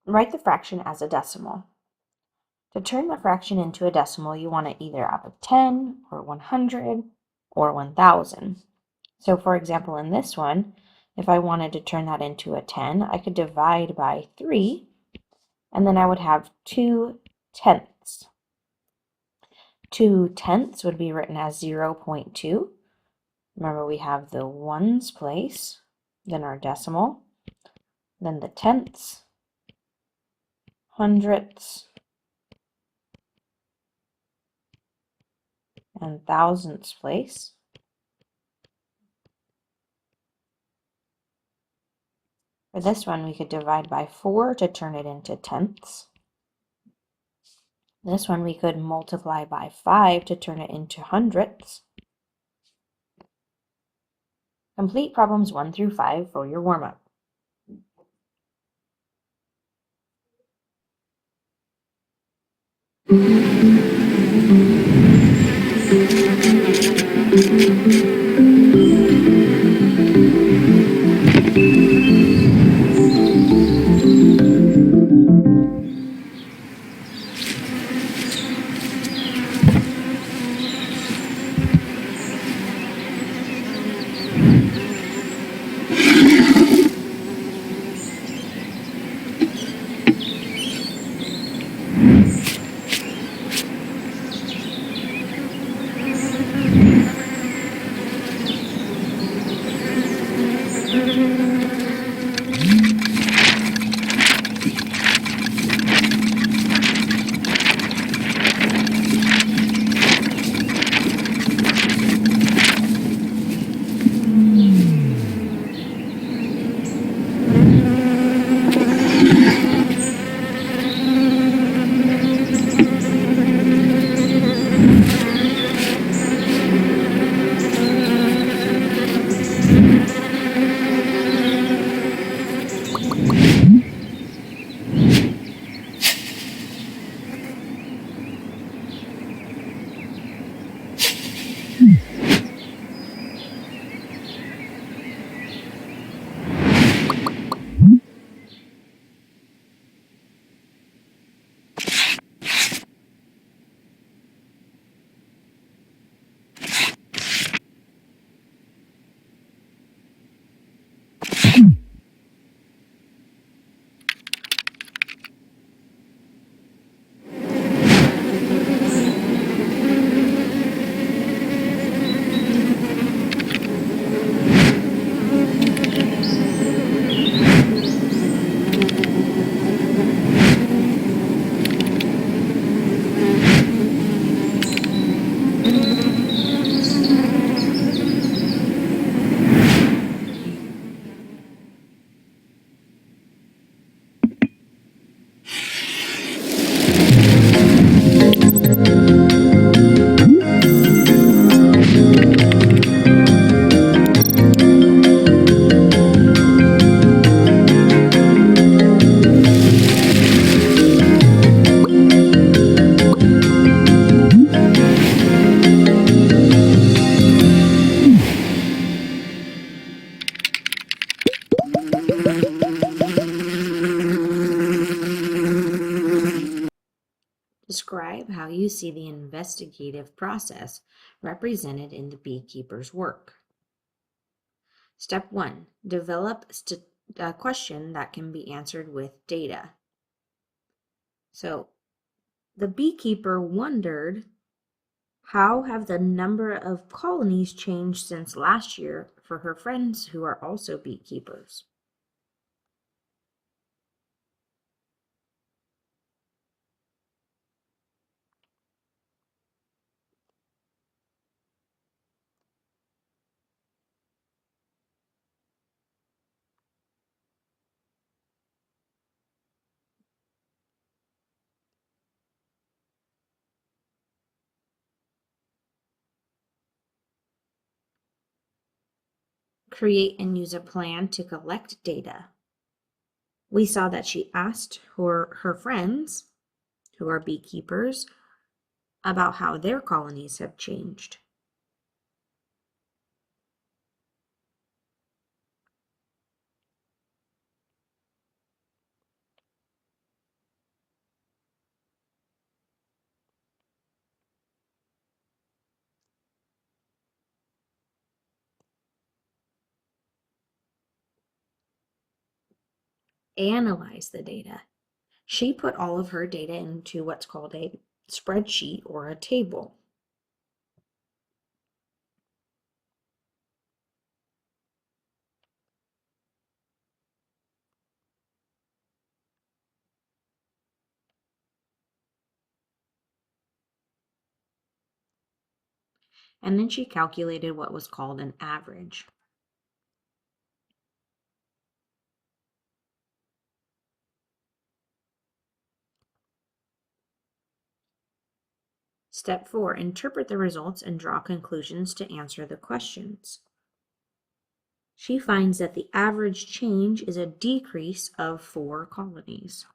Write the fraction as a decimal. To turn the fraction into a decimal, you want it either out of 10 or 100 or 1000. So for example, in this one, if I wanted to turn that into a 10, I could divide by 3, and then I would have 2 tenths. 2 tenths would be written as 0.2. Remember, we have the ones place, then our decimal, then the tenths, hundredths, and thousandths place. For this one, we could divide by 4 to turn it into tenths. This one we could multiply by 5 to turn it into hundredths. Complete problems 1 through 5 for your warm-up. Describe how you see the investigative process represented in the beekeeper's work. Step 1. Develop a question that can be answered with data. So, the beekeeper wondered, how have the number of colonies changed since last year for her friends who are also beekeepers? Create and use a plan to collect data. We saw that she asked her friends, who are beekeepers, about how their colonies have changed. analyze the data. She put all of her data into what's called a spreadsheet or a table. And then she calculated what was called an average. Step 4, interpret the results and draw conclusions to answer the questions. She finds that the average change is a decrease of 4 colonies.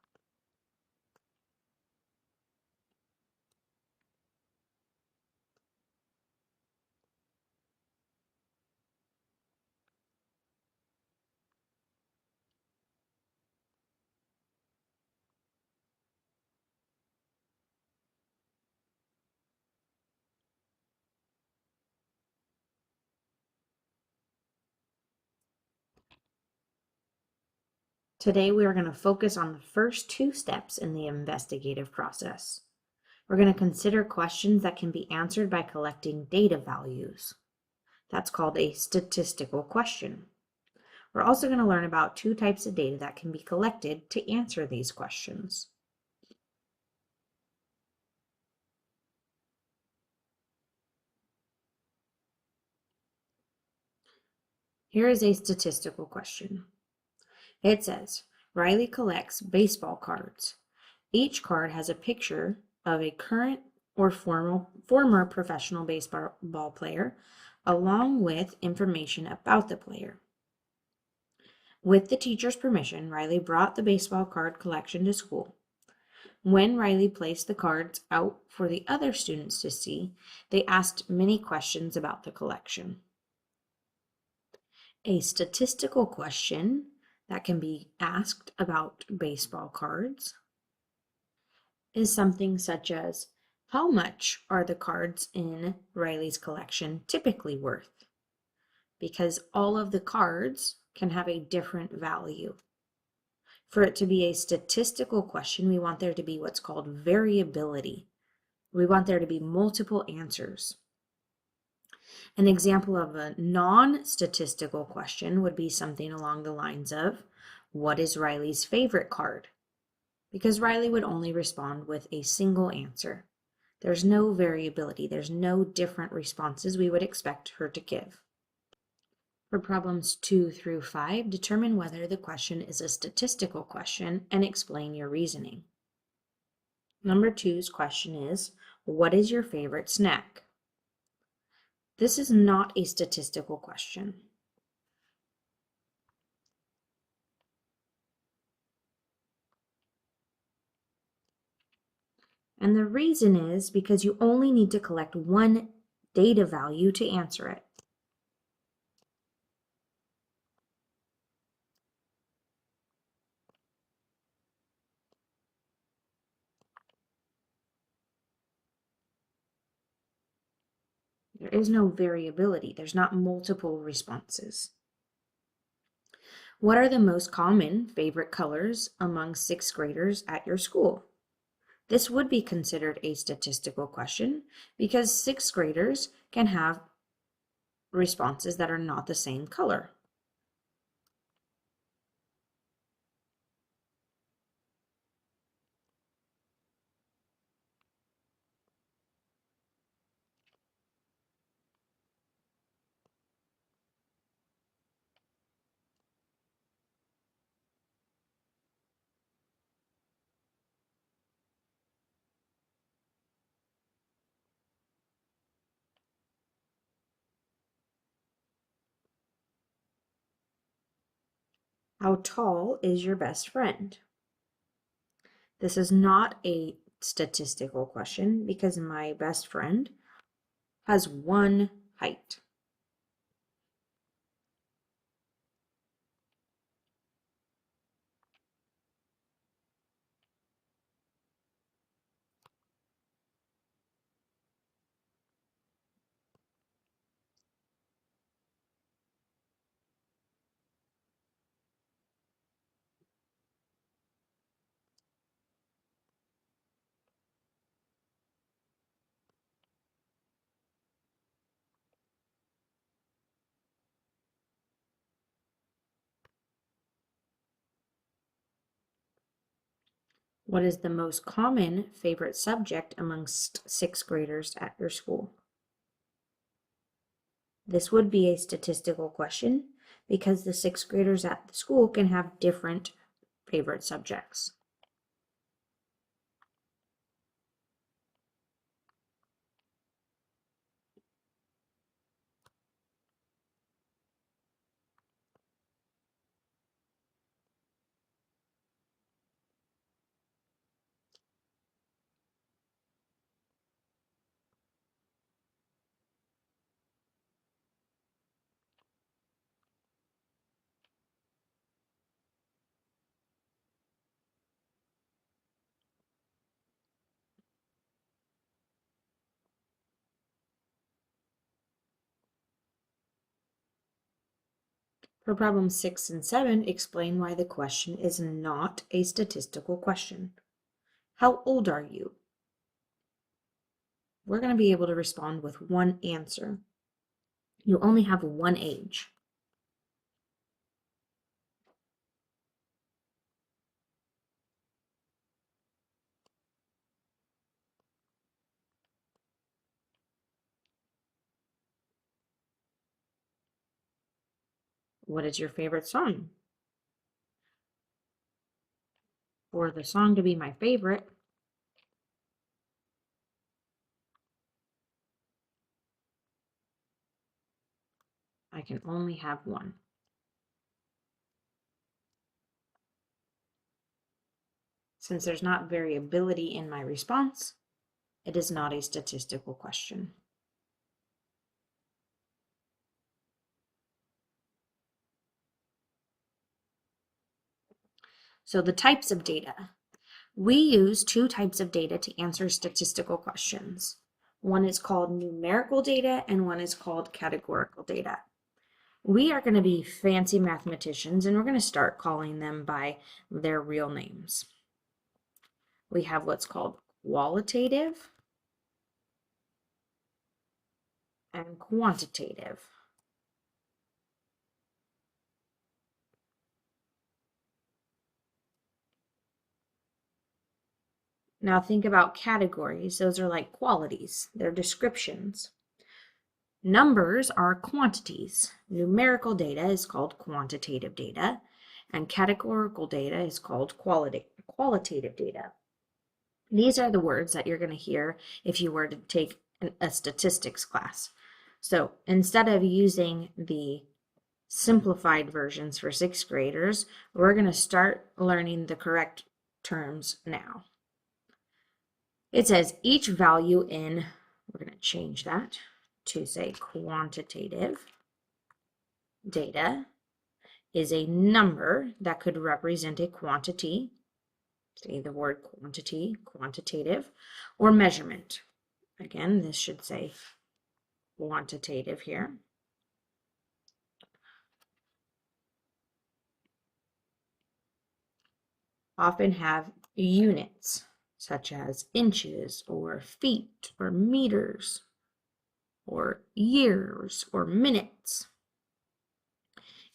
Today we are going to focus on the first 2 steps in the investigative process. We're going to consider questions that can be answered by collecting data values. That's called a statistical question. We're also going to learn about 2 types of data that can be collected to answer these questions. Here is a statistical question. It says, Riley collects baseball cards. Each card has a picture of a current or former professional baseball player, along with information about the player. With the teacher's permission, Riley brought the baseball card collection to school. When Riley placed the cards out for the other students to see, they asked many questions about the collection. A statistical question that can be asked about baseball cards is something such as, how much are the cards in Riley's collection typically worth? Because all of the cards can have a different value. For it to be a statistical question, we want there to be what's called variability. We want there to be multiple answers. An example of a non-statistical question would be something along the lines of, what is Riley's favorite card? Because Riley would only respond with a single answer. There's no variability. There's no different responses we would expect her to give. For problems 2 through 5, determine whether the question is a statistical question and explain your reasoning. Number 2's question is, what is your favorite snack? This is not a statistical question. And the reason is because you only need to collect one data value to answer it. There is no variability. There's not multiple responses. What are the most common favorite colors among 6th graders at your school? This would be considered a statistical question because 6th graders can have responses that are not the same color. How tall is your best friend? This is not a statistical question because my best friend has 1 height. What is the most common favorite subject amongst sixth graders at your school? This would be a statistical question because the sixth graders at the school can have different favorite subjects. For problems 6 and 7, explain why the question is not a statistical question. How old are you? We're going to be able to respond with one answer. You only have one age. What is your favorite song? For the song to be my favorite, I can only have one. Since there's not variability in my response, it is not a statistical question. So the types of data. We use two types of data to answer statistical questions. One is called numerical data and one is called categorical data. We are going to be fancy mathematicians and we're going to start calling them by their real names. We have what's called qualitative and quantitative. Now think about categories. Those are like qualities. They're descriptions. Numbers are quantities. Numerical data is called quantitative data, and categorical data is called qualitative data. These are the words that you're going to hear if you were to take a statistics class. So instead of using the simplified versions for sixth graders, we're going to start learning the correct terms now. It says each value in, we're going to change that to say quantitative data is a number that could represent a quantity, say the word quantity, quantitative, or measurement. Again, this should say quantitative here. Often have units such as inches or feet or meters or years or minutes.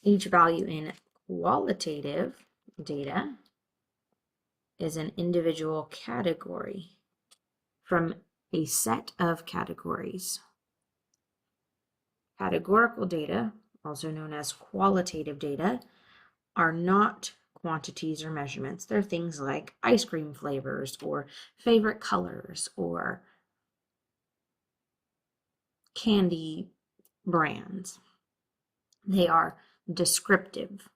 Each value in qualitative data is an individual category from a set of categories. Categorical data, also known as qualitative data, are not quantities or measurements. They're things like ice cream flavors or favorite colors or candy brands. They are descriptive.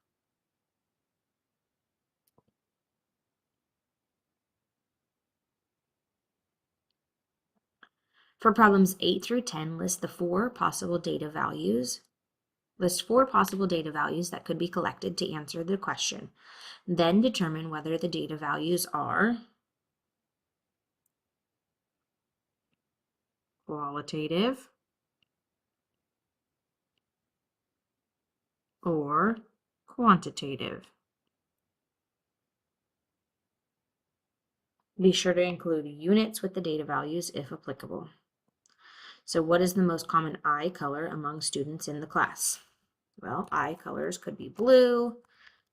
For problems 8 through 10, list 4 possible data values that could be collected to answer the question. Then determine whether the data values are qualitative or quantitative. Be sure to include units with the data values if applicable. So what is the most common eye color among students in the class? Well, eye colors could be blue,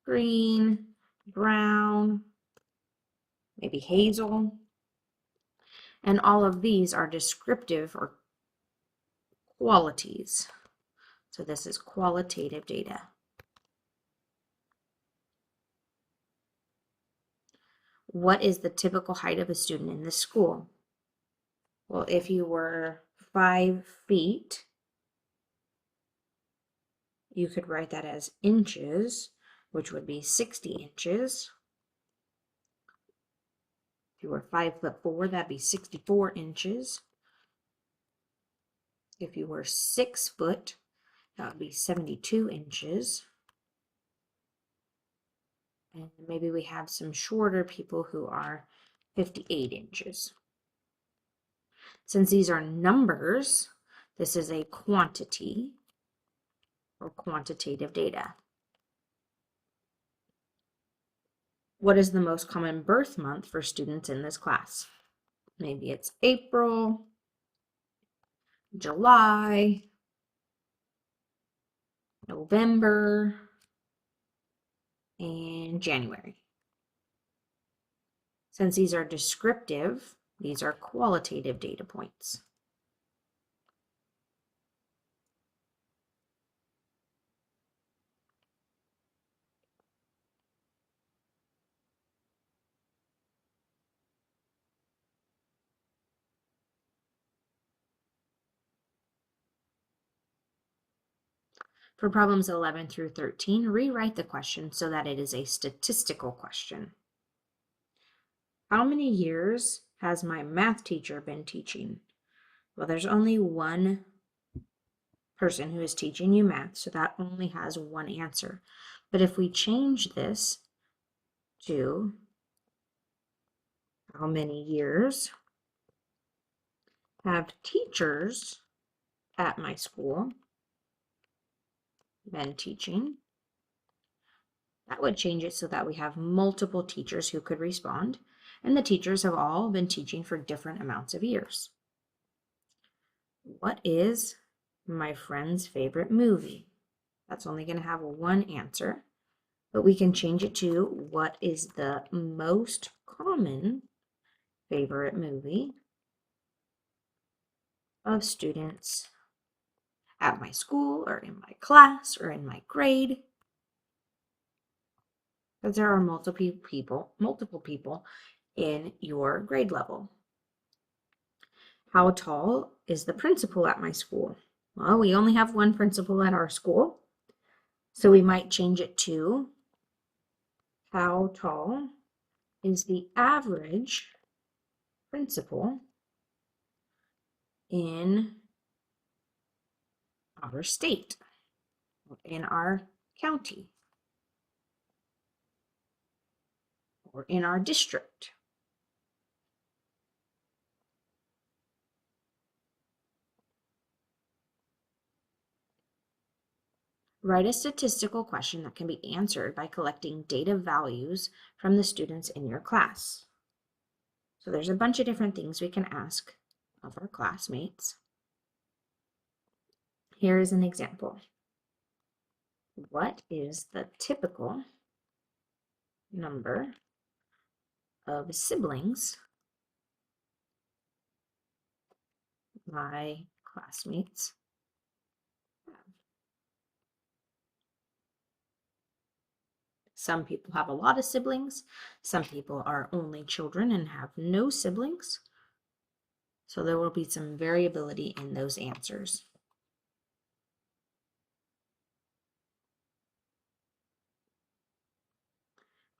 green, brown, maybe Hazel. And all of these are descriptive or qualities. So this is qualitative data. What is the typical height of a student in this school? Well, if you were 5 feet, you could write that as inches, which would be 60 inches. If you were 5'4", that'd be 64 inches. If you were 6 foot, that would be 72 inches. And maybe we have some shorter people who are 58 inches. Since these are numbers, this is a quantity or quantitative data. What is the most common birth month for students in this class? Maybe it's April, July, November, and January. Since these are descriptive, these are qualitative data points. For problems 11 through 13, rewrite the question so that it is a statistical question. How many years has my math teacher been teaching? Well, there's only one person who is teaching you math, so that only has one answer. But if we change this to how many years have teachers at my school been teaching, that would change it so that we have multiple teachers who could respond, and the teachers have all been teaching for different amounts of years. What is my friend's favorite movie? That's only going to have one answer, but we can change it to what is the most common favorite movie of students at my school or in my class or in my grade. Because there are multiple people in your grade level. How tall is the principal at my school? Well, we only have one principal at our school, so we might change it to how tall is the average principal in our state, in our county, or in our district. Write a statistical question that can be answered by collecting data values from the students in your class. So there's a bunch of different things we can ask of our classmates. Here is an example. What is the typical number of siblings my classmates have? Some people have a lot of siblings. Some people are only children and have no siblings. So there will be some variability in those answers.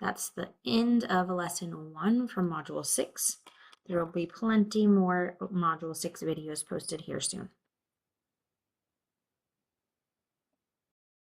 That's the end of lesson 1 from module 6. There will be plenty more module 6 videos posted here soon.